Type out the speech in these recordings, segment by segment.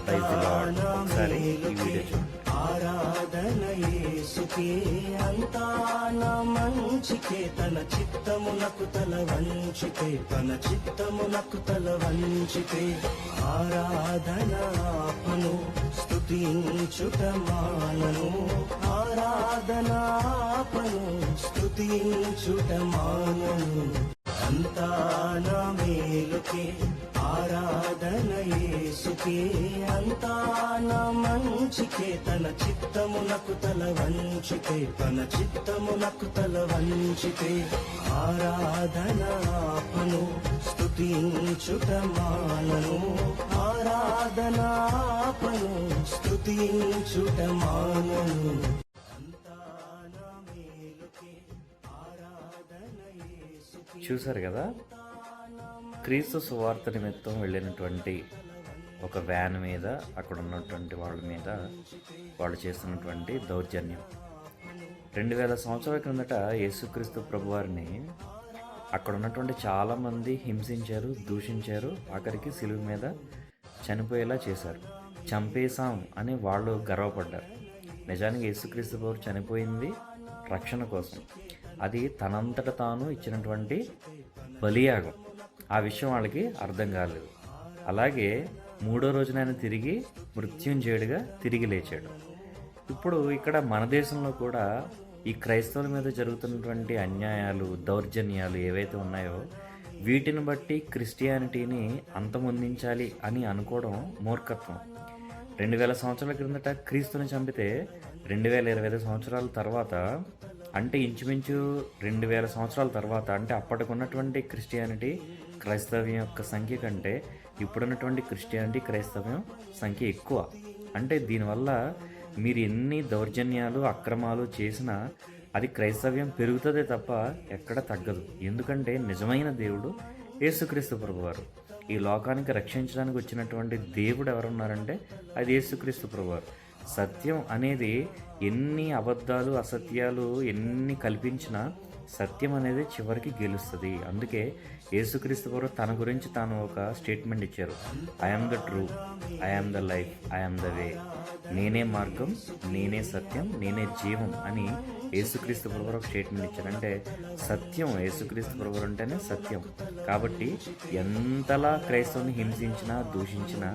Praise the lord. ఒకసారి ఈ video చూడండి. ఆరాధన యేసుకే, అంతా నా మంచికే, తన చిత్తమునకు తల వంచితే, తన చిత్తమునకు తల వంచితే. ఆరాధన ఆపను, స్తుతించుట మానను, ఆరాధన ఆపను, స్తుతించుట మానను. అంతా నా మేలుకే, ఆరాధన యేసుకే, అంతా నా మంచికే, తన చిత్తమునకు తల వంచితే, తన చిత్తమునకు తల వంచితే. ఆరాధన ఆపను, స్తుతించుట మానను, ఆరాధన ఆపను, స్తుతించుట మానను. చూశారు కదా, క్రీస్తు సువార్త నిమిత్తం వెళ్ళినటువంటి ఒక వ్యాన్ మీద అక్కడ ఉన్నటువంటి వాళ్ళ మీద వాళ్ళు చేస్తున్నటువంటి దౌర్జన్యం. 2000 సంవత్సరాల క్రిందట యేసుక్రీస్తు ప్రభువారిని అక్కడ ఉన్నటువంటి చాలామంది హింసించారు, దూషించారు, ఆఖరికి సిలువ మీద చనిపోయేలా చేశారు. చంపేశాం అని వాళ్ళు గర్వపడ్డారు. నిజానికి యేసుక్రీస్తు ప్రభు చనిపోయింది రక్షణ కోసం. అది తనంతట తాను ఇచ్చినటువంటి బలియాగం. ఆ విషయం వాళ్ళకి అర్థం కాలేదు. అలాగే 3వ రోజున ఆయన తిరిగి మృత్యుంజయుడిగా తిరిగి లేచాడు. ఇప్పుడు ఇక్కడ మన దేశంలో కూడా ఈ క్రైస్తవుల మీద జరుగుతున్నటువంటి అన్యాయాలు, దౌర్జన్యాలు ఏవైతే ఉన్నాయో వీటిని బట్టి క్రిస్టియానిటీని అంతమొందించాలి అని అనుకోవడం మూర్ఖత్వం. 2000 సంవత్సరాల క్రిందట క్రీస్తుని చంపితే 2025 సంవత్సరాల తర్వాత, అంటే ఇంచుమించు 2000 సంవత్సరాల తర్వాత, అంటే అప్పటికున్నటువంటి క్రిస్టియానిటీ క్రైస్తవ్యం యొక్క సంఖ్య కంటే ఇప్పుడున్నటువంటి క్రిస్టియానిటీ క్రైస్తవ్యం సంఖ్య ఎక్కువ. అంటే దీనివల్ల మీరు ఎన్ని దౌర్జన్యాలు, అక్రమాలు చేసినా అది క్రైస్తవ్యం పెరుగుతుందే తప్ప ఎక్కడ తగ్గదు. ఎందుకంటే నిజమైన దేవుడు యేసుక్రీస్తు ప్రభువారు. ఈ లోకానికి రక్షించడానికి వచ్చినటువంటి దేవుడు ఎవరున్నారంటే అది యేసుక్రీస్తు ప్రభువారు. సత్యం అనేది ఎన్ని అబద్ధాలు, అసత్యాలు ఎన్ని కల్పించినా సత్యం అనేది చివరికి గెలుస్తుంది. అందుకే యేసుక్రీస్తు ప్రభు తన గురించి తాను ఒక స్టేట్మెంట్ ఇచ్చారు. I am the true, I am the life, I am the way. నేనే మార్గం, నేనే సత్యం, నేనే జీవం అని యేసుక్రీస్తు ప్రభు ఒక స్టేట్మెంట్ ఇచ్చారు. అంటే సత్యం, యేసుక్రీస్తు ప్రభు అంటేనే సత్యం. కాబట్టి ఎంతలా క్రైస్తవుని హింసించినా, దూషించినా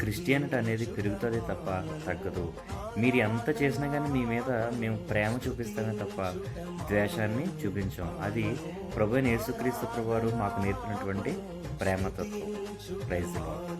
క్రిస్టియానిటీ అనేది పెరుగుతుంది తప్ప తగ్గదు. మీరు ఎంత చేసినా కానీ మీ మీద మేము ప్రేమ చూపిస్తామే తప్ప ద్వేషాన్ని చూపించాం. అది ప్రభు అయిన యేసుక్రీస్తు ప్రభువారు మాకు నేర్పినటువంటి ప్రేమతత్వం. Praise the lord.